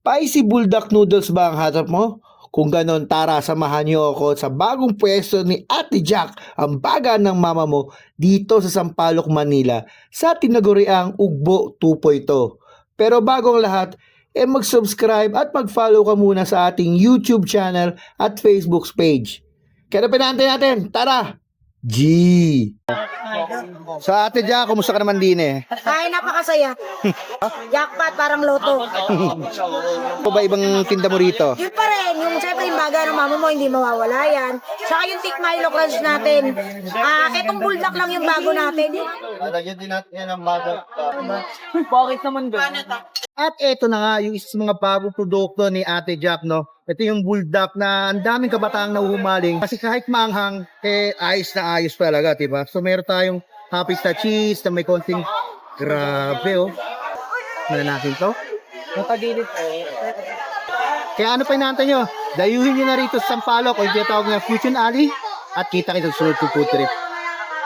Spicy bulldog noodles ba ang hanap mo? Kung ganon, tara, samahan niyo ako sa bagong pwesto ni Ate Jack, ang baga ng mama mo, dito sa Sampaloc, Manila, sa tinaguriang Ugbo 2.0. Pero bagong lahat, mag-subscribe at mag-follow ka muna sa ating YouTube channel at Facebook page. Kaya pinantay natin, tara! G! Sa Ate Jack, kumusta ka naman din eh? Ay, napakasaya. Jackpot, parang loto. Ano ba ibang tinda mo rito? Yun pa rin, yung syempre yung baga ng mama mo, hindi mawawala yan. Saka yung Thick Milo Crunch natin. Etong bulldog lang yung bago natin. Lagyan din natin yan ng bagal. Bakit naman ba? At eto na nga yung isa sa mga bagong produkto ni Ate Jack, no? Ito yung bulldog na ang daming kabataang nahuhumaling kasi kahit maanghang, ayos na ayos talaga, diba? So meron tayong hapis na cheese na may konting grabe, oh. Ano natin to? Natagilid po. Kaya ano pa inaantay nyo? Dayuhin nyo na rito sa Sampaloc o yung tinatawag na Fusion Alley at kita kayo sa sunod po food trip.